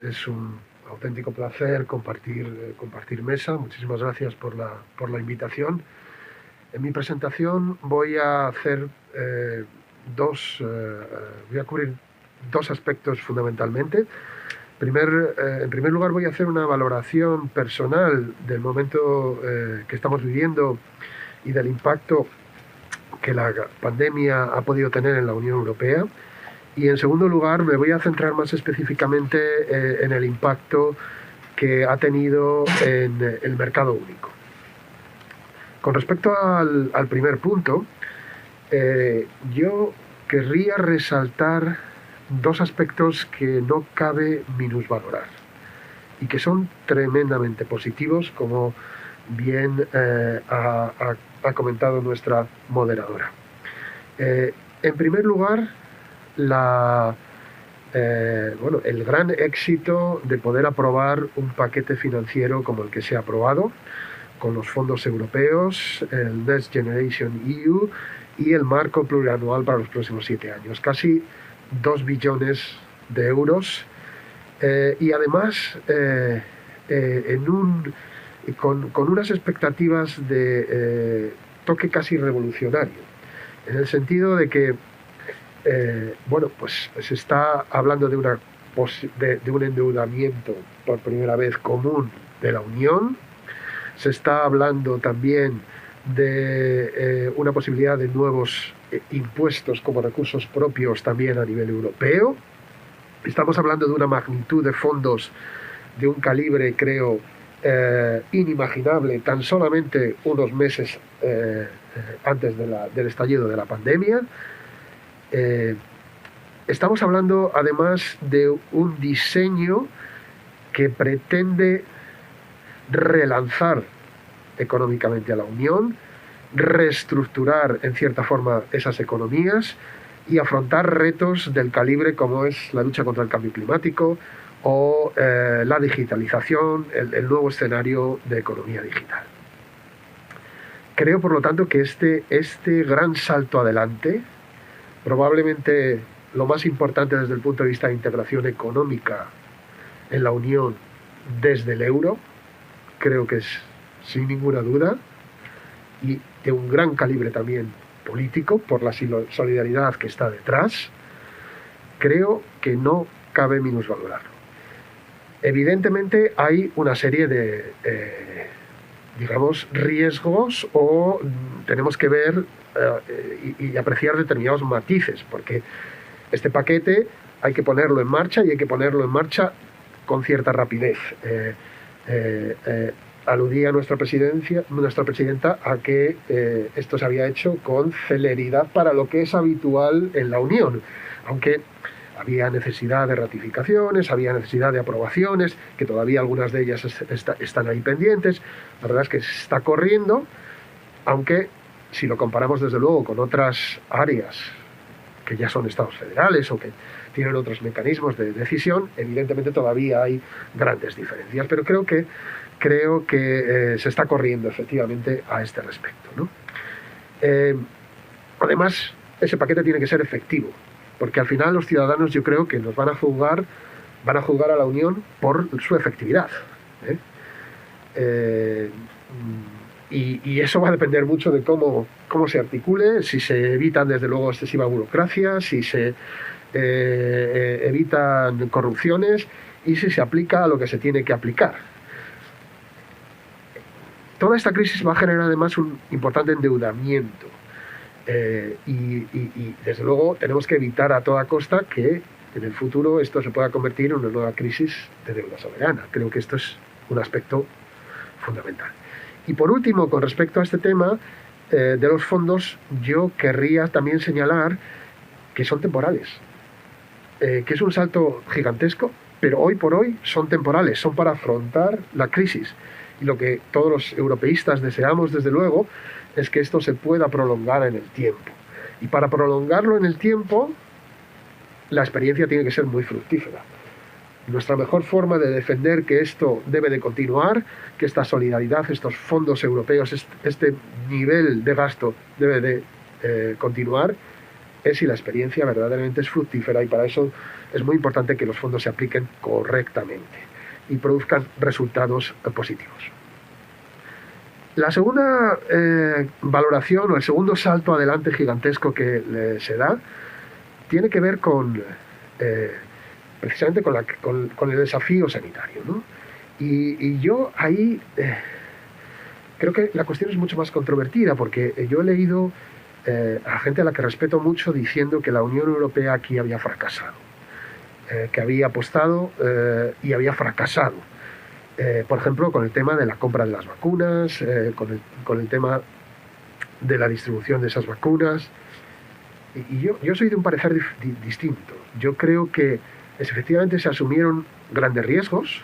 Es un auténtico placer compartir mesa. Muchísimas gracias por la invitación. En mi presentación voy a cubrir dos aspectos fundamentalmente. En primer lugar, voy a hacer una valoración personal del momento que estamos viviendo y del impacto que la pandemia ha podido tener en la Unión Europea. Y en segundo lugar, me voy a centrar más específicamente en el impacto que ha tenido en el mercado único. Con respecto al primer punto, yo querría resaltar dos aspectos que no cabe minusvalorar y que son tremendamente positivos, como bien ha comentado nuestra moderadora. En primer lugar, el gran éxito de poder aprobar un paquete financiero como el que se ha aprobado, con los fondos europeos, el Next Generation EU y el marco plurianual para los próximos 7 años. Casi 2 billones de euros y además con unas expectativas de toque casi revolucionario, en el sentido de que se está hablando de un endeudamiento por primera vez común de la Unión. Se está hablando también de una posibilidad de nuevos impuestos como recursos propios también a nivel europeo. Estamos hablando de una magnitud de fondos de un calibre, creo, inimaginable tan solamente unos meses antes del estallido de la pandemia. Estamos hablando además de un diseño que pretende relanzar económicamente a la Unión, reestructurar en cierta forma esas economías y afrontar retos del calibre como es la lucha contra el cambio climático o la digitalización, el nuevo escenario de economía digital. Creo, por lo tanto, que este gran salto adelante, probablemente lo más importante desde el punto de vista de integración económica en la Unión desde el euro, creo que es sin ninguna duda, y de un gran calibre también político por la solidaridad que está detrás, creo que no cabe minusvalorarlo. Evidentemente hay una serie de riesgos o tenemos que ver y apreciar determinados matices, porque este paquete hay que ponerlo en marcha y hay que ponerlo en marcha con cierta rapidez. Aludía nuestra presidenta a que esto se había hecho con celeridad para lo que es habitual en la Unión, aunque había necesidad de ratificaciones, había necesidad de aprobaciones, que todavía algunas de ellas están ahí pendientes. La verdad es que se está corriendo, aunque si lo comparamos desde luego con otras áreas que ya son estados federales o que tienen otros mecanismos de decisión, evidentemente todavía hay grandes diferencias, pero creo que se está corriendo efectivamente a este respecto, ¿no? Además, ese paquete tiene que ser efectivo, porque al final los ciudadanos, yo creo que nos van a juzgar a la Unión por su efectividad, y eso va a depender mucho de cómo se articule, si se evitan desde luego excesiva burocracia, si se evitan corrupciones y si se aplica a lo que se tiene que aplicar. Toda esta crisis va a generar además un importante endeudamiento y desde luego tenemos que evitar a toda costa que en el futuro esto se pueda convertir en una nueva crisis de deuda soberana. Creo que esto es un aspecto fundamental. Y por último, con respecto a este tema de los fondos, yo querría también señalar que son temporales, que es un salto gigantesco, pero hoy por hoy son temporales, son para afrontar la crisis. Y lo que todos los europeístas deseamos, desde luego, es que esto se pueda prolongar en el tiempo. Y para prolongarlo en el tiempo, la experiencia tiene que ser muy fructífera. Nuestra mejor forma de defender que esto debe de continuar, que esta solidaridad, estos fondos europeos, este nivel de gasto debe de continuar, es si la experiencia verdaderamente es fructífera, y para eso es muy importante que los fondos se apliquen correctamente y produzcan resultados positivos. La segunda valoración o el segundo salto adelante gigantesco que se da tiene que ver con precisamente con el desafío sanitario, ¿no? Y yo ahí creo que la cuestión es mucho más controvertida, porque yo he leído a gente a la que respeto mucho diciendo que la Unión Europea aquí había fracasado, que había apostado y había fracasado. Por ejemplo, con el tema de la compra de las vacunas, con el tema de la distribución de esas vacunas. Y yo soy de un parecer distinto. Yo creo que efectivamente se asumieron grandes riesgos,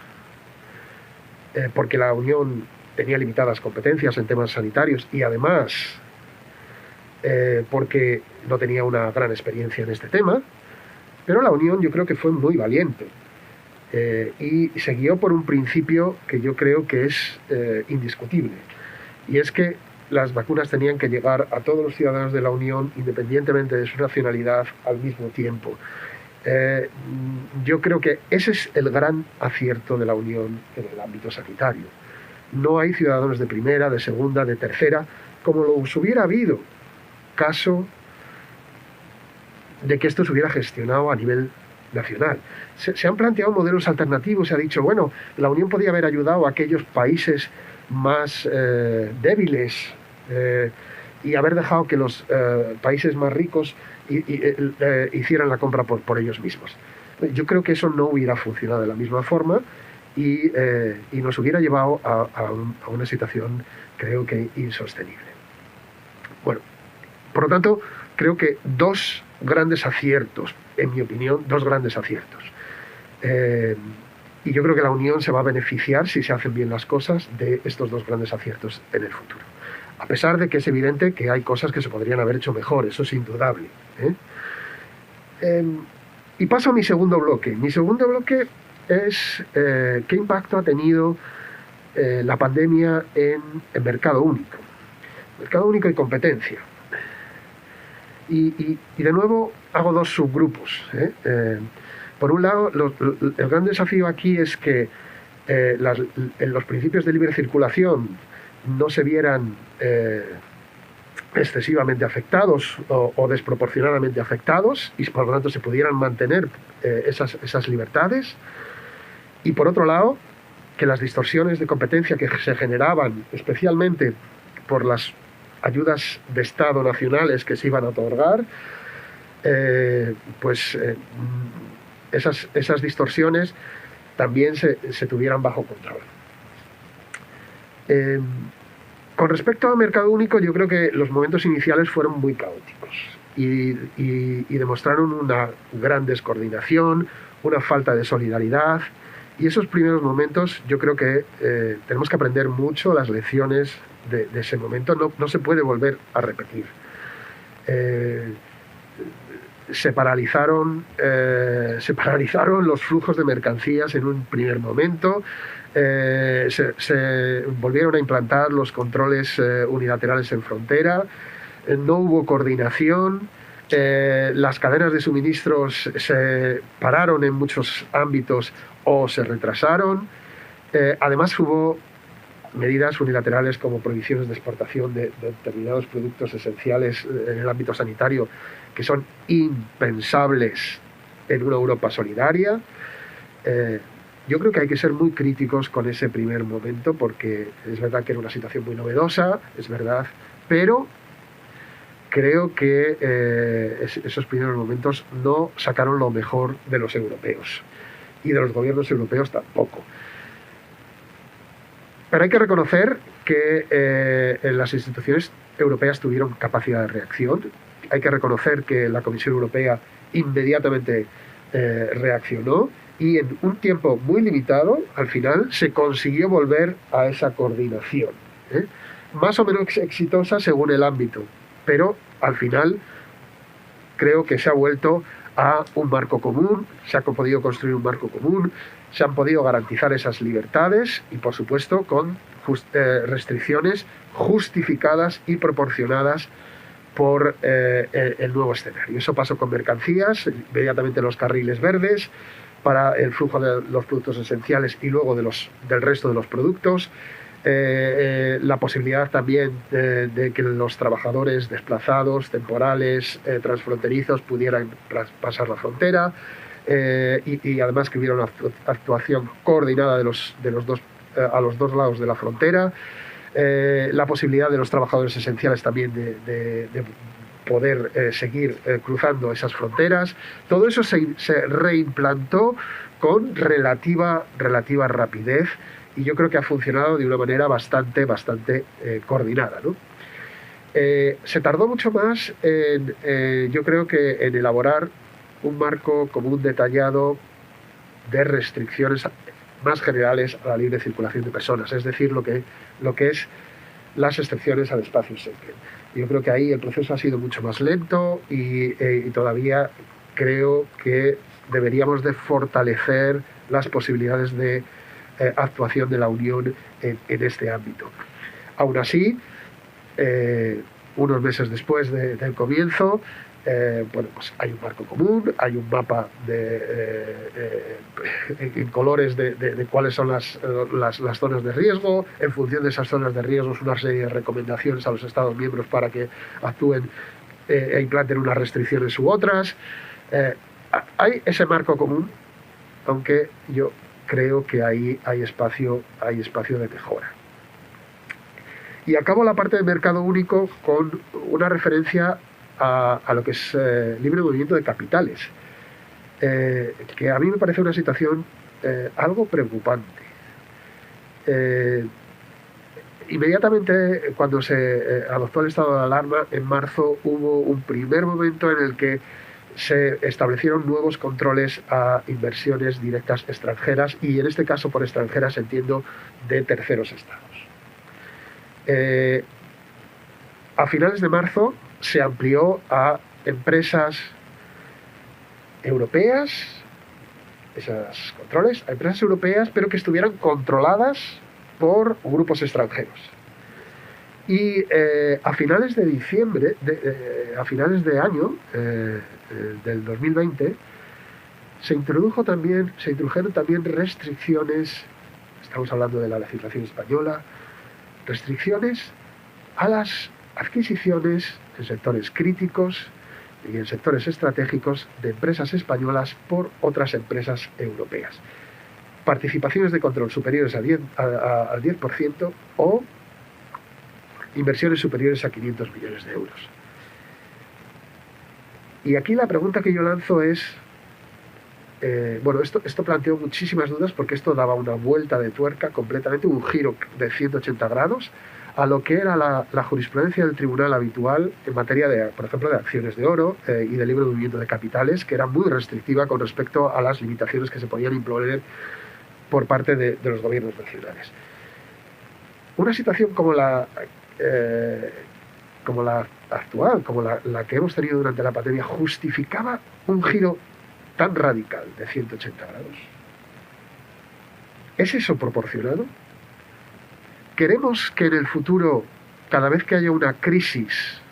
porque la Unión tenía limitadas competencias en temas sanitarios y además porque no tenía una gran experiencia en este tema, pero la Unión yo creo que fue muy valiente. Y se guió por un principio que yo creo que es indiscutible, y es que las vacunas tenían que llegar a todos los ciudadanos de la Unión, independientemente de su nacionalidad, al mismo tiempo. Yo creo que ese es el gran acierto de la Unión en el ámbito sanitario. No hay ciudadanos de primera, de segunda, de tercera, como los hubiera habido caso de que esto se hubiera gestionado a nivel nacional. Se han planteado modelos alternativos, se ha dicho, bueno, la Unión podía haber ayudado a aquellos países más débiles y haber dejado que los países más ricos hicieran la compra por ellos mismos. Yo creo que eso no hubiera funcionado de la misma forma y nos hubiera llevado a una situación, creo que, insostenible. Bueno, por lo tanto, creo que dos grandes aciertos, en mi opinión, dos grandes aciertos. Y yo creo que la Unión se va a beneficiar, si se hacen bien las cosas, de estos dos grandes aciertos en el futuro. A pesar de que es evidente que hay cosas que se podrían haber hecho mejor, eso es indudable. Y paso a mi segundo bloque. Mi segundo bloque es qué impacto ha tenido la pandemia en el mercado único. Mercado único y competencia. Y de nuevo hago dos subgrupos. Por un lado, el gran desafío aquí es que los principios de libre circulación no se vieran excesivamente afectados o desproporcionadamente afectados, y por lo tanto se pudieran mantener esas libertades. Y por otro lado, que las distorsiones de competencia que se generaban especialmente por las ayudas de Estado nacionales que se iban a otorgar, esas distorsiones también se tuvieran bajo control. Con respecto al mercado único, yo creo que los momentos iniciales fueron muy caóticos y demostraron una gran descoordinación, una falta de solidaridad, y esos primeros momentos yo creo que tenemos que aprender mucho las lecciones de ese momento. No se puede volver a repetir. Se paralizaron los flujos de mercancías en un primer momento, se volvieron a implantar los controles unilaterales en frontera, no hubo coordinación, las cadenas de suministros se pararon en muchos ámbitos o se retrasaron. Además hubo medidas unilaterales como prohibiciones de exportación de determinados productos esenciales en el ámbito sanitario que son impensables en una Europa solidaria. Yo creo que hay que ser muy críticos con ese primer momento, porque es verdad que era una situación muy novedosa, es verdad, pero creo que esos primeros momentos no sacaron lo mejor de los europeos, y de los gobiernos europeos tampoco. Pero hay que reconocer que las instituciones europeas tuvieron capacidad de reacción. Hay que reconocer que la Comisión Europea inmediatamente reaccionó, y en un tiempo muy limitado, al final, se consiguió volver a esa coordinación. Más o menos exitosa según el ámbito, pero al final creo que se ha vuelto a un marco común, se ha podido construir un marco común, se han podido garantizar esas libertades y, por supuesto, con restricciones justificadas y proporcionadas por el nuevo escenario. Eso pasó con mercancías, inmediatamente los carriles verdes para el flujo de los productos esenciales y luego del resto de los productos. La posibilidad también de que los trabajadores desplazados, temporales, transfronterizos pudieran pasar la frontera, y además que hubiera una actuación coordinada a los dos lados de la frontera. La posibilidad de los trabajadores esenciales también de poder seguir cruzando esas fronteras. Todo eso se reimplantó con relativa rapidez, y yo creo que ha funcionado de una manera bastante coordinada, ¿no? Se tardó mucho más yo creo que en elaborar un marco común detallado de restricciones más generales a la libre circulación de personas, es decir, lo que es las excepciones al espacio Schengen. Yo creo que ahí el proceso ha sido mucho más lento y todavía creo que deberíamos de fortalecer las posibilidades de actuación de la Unión en este ámbito. Aún así, unos meses después del comienzo, bueno, pues hay un marco común, hay un mapa en colores de cuáles son las zonas de riesgo. En función de esas zonas de riesgo, es una serie de recomendaciones a los Estados miembros para que actúen e implanten unas restricciones u otras. Hay ese marco común, aunque yo creo que ahí hay espacio de mejora. Y acabo la parte de mercado único con una referencia a lo que es libre movimiento de capitales, que a mí me parece una situación algo preocupante. Inmediatamente cuando se adoptó el estado de alarma en marzo, hubo un primer momento en el que se establecieron nuevos controles a inversiones directas extranjeras, y en este caso por extranjeras entiendo de terceros estados. A finales de marzo se amplió a empresas europeas, esos controles, a empresas europeas, pero que estuvieran controladas por grupos extranjeros. Y a finales de diciembre, a finales de año del 2020, se introdujeron también restricciones, estamos hablando de la legislación española, restricciones a las adquisiciones en sectores críticos y en sectores estratégicos de empresas españolas por otras empresas europeas. Participaciones de control superiores al 10% o inversiones superiores a 500 millones de euros. Y aquí la pregunta que yo lanzo es, bueno, esto planteó muchísimas dudas, porque esto daba una vuelta de tuerca completamente, un giro de 180 grados a lo que era la jurisprudencia del tribunal habitual en materia de, por ejemplo, de acciones de oro y de libre movimiento de capitales, que era muy restrictiva con respecto a las limitaciones que se podían imponer por parte de los gobiernos nacionales. Una situación como la actual, como la que hemos tenido durante la pandemia, justificaba un giro tan radical de 180 grados. ¿Es eso proporcionado? ¿Queremos que en el futuro, cada vez que haya una crisis,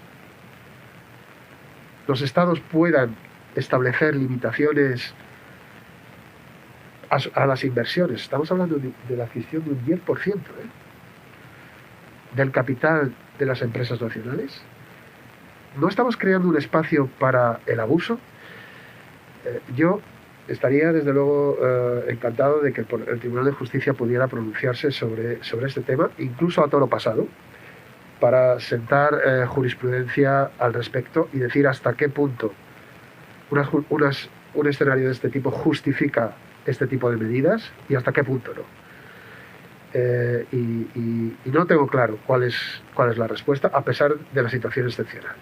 los estados puedan establecer limitaciones a las inversiones? Estamos hablando de la adquisición de un 10% del capital de las empresas nacionales. ¿No estamos creando un espacio para el abuso? Yo estaría, desde luego, encantado de que el Tribunal de Justicia pudiera pronunciarse sobre este tema, incluso a toro pasado, para sentar jurisprudencia al respecto y decir hasta qué punto un escenario de este tipo justifica este tipo de medidas y hasta qué punto no. Y no tengo claro cuál es la respuesta, a pesar de la situación excepcional.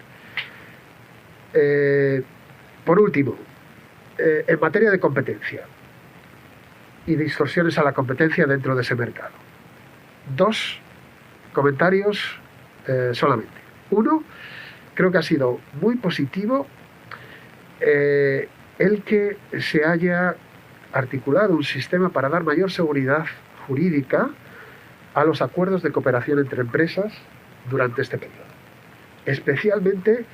Por último, en materia de competencia y distorsiones a la competencia dentro de ese mercado, dos comentarios solamente. Uno, creo que ha sido muy positivo el que se haya articulado un sistema para dar mayor seguridad jurídica a los acuerdos de cooperación entre empresas durante este periodo. especialmente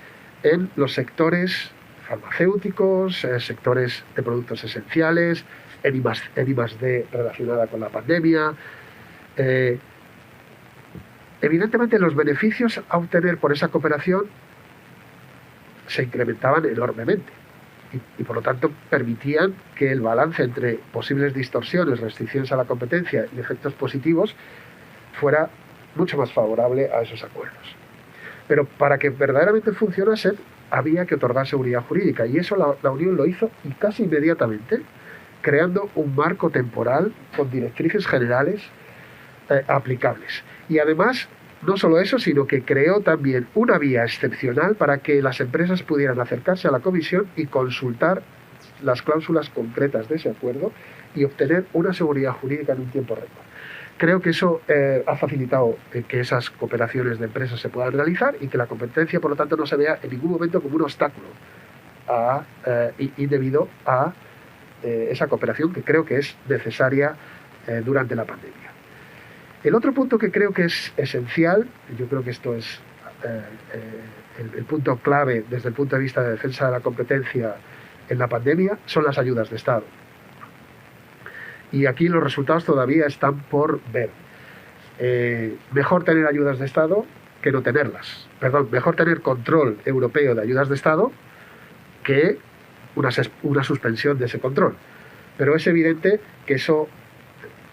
en los sectores farmacéuticos, sectores de productos esenciales, en I+D relacionada con la pandemia. Evidentemente los beneficios a obtener por esa cooperación se incrementaban enormemente y por lo tanto permitían que el balance entre posibles distorsiones, restricciones a la competencia y efectos positivos fuera mucho más favorable a esos acuerdos. Pero para que verdaderamente funcionasen había que otorgar seguridad jurídica y eso la Unión lo hizo y casi inmediatamente, creando un marco temporal con directrices generales aplicables. Y además, no solo eso, sino que creó también una vía excepcional para que las empresas pudieran acercarse a la Comisión y consultar las cláusulas concretas de ese acuerdo y obtener una seguridad jurídica en un tiempo récord. Creo que eso ha facilitado que esas cooperaciones de empresas se puedan realizar y que la competencia, por lo tanto, no se vea en ningún momento como un obstáculo indebido a esa cooperación que creo que es necesaria durante la pandemia. El otro punto que creo que es esencial, yo creo que esto es el punto clave desde el punto de vista de defensa de la competencia en la pandemia, son las ayudas de Estado. Y aquí los resultados todavía están por ver. Mejor tener ayudas de Estado que no tenerlas. Perdón, mejor tener control europeo de ayudas de Estado que una suspensión de ese control. Pero es evidente que eso,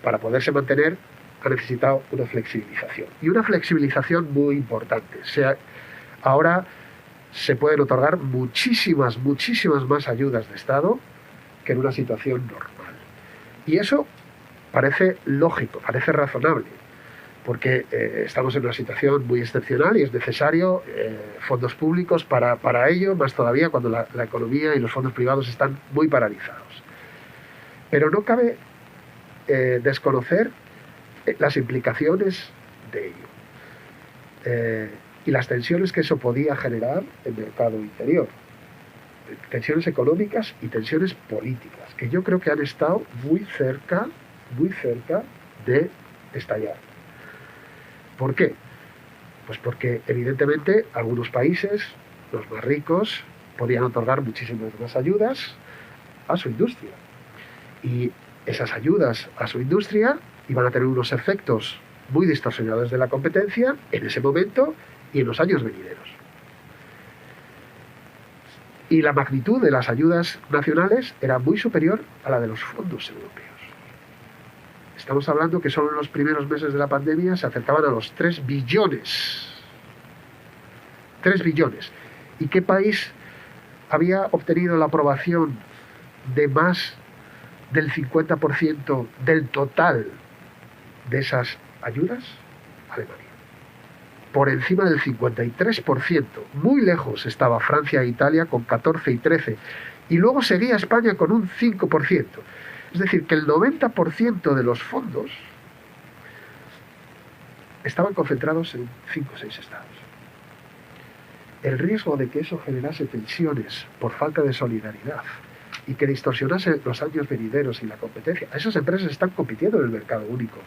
para poderse mantener, ha necesitado una flexibilización. Y una flexibilización muy importante. Ahora se pueden otorgar muchísimas más ayudas de Estado que en una situación normal. Y eso parece lógico, parece razonable, porque estamos en una situación muy excepcional y es necesario fondos públicos para ello, más todavía cuando la economía y los fondos privados están muy paralizados. Pero no cabe desconocer las implicaciones de ello y las tensiones que eso podía generar en el mercado interior. Tensiones económicas y tensiones políticas, que yo creo que han estado muy cerca de estallar. ¿Por qué? Pues porque evidentemente algunos países, los más ricos, podían otorgar muchísimas más ayudas a su industria. Y esas ayudas a su industria iban a tener unos efectos muy distorsionados de la competencia en ese momento y en los años venideros. Y la magnitud de las ayudas nacionales era muy superior a la de los fondos europeos. Estamos hablando que solo en los primeros meses de la pandemia se acercaban a los 3 billones. 3 billones. ¿Y qué país había obtenido la aprobación de más del 50% del total de esas ayudas? Alemania. Por encima del 53%. Muy lejos estaba Francia e Italia con 14 y 13. Y luego seguía España con un 5%. Es decir, que el 90% de los fondos estaban concentrados en 5 o 6 estados. El riesgo de que eso generase tensiones por falta de solidaridad y que distorsionase los años venideros y la competencia. Esas empresas están compitiendo en el mercado único.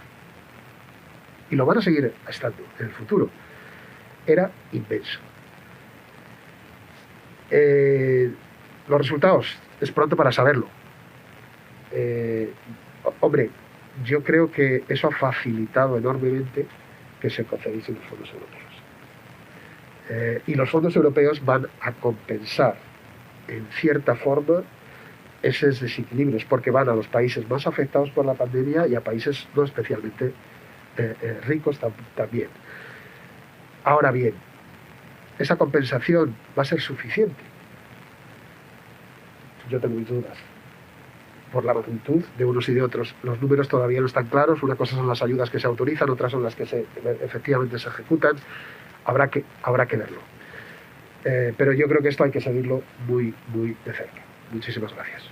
Y lo van a seguir estando en el futuro. Era inmenso. Los resultados, es pronto para saberlo. Hombre, yo creo que eso ha facilitado enormemente que se concediesen los fondos europeos. Y los fondos europeos van a compensar, en cierta forma, esos desequilibrios, porque van a los países más afectados por la pandemia y a países no especialmente ricos también. Ahora bien, ¿esa compensación va a ser suficiente? Yo tengo mis dudas. Por la magnitud de unos y de otros. Los números todavía no están claros. Una cosa son las ayudas que se autorizan, otras son las que efectivamente se ejecutan. Habrá que verlo. Pero yo creo que esto hay que seguirlo muy de cerca. Muchísimas gracias.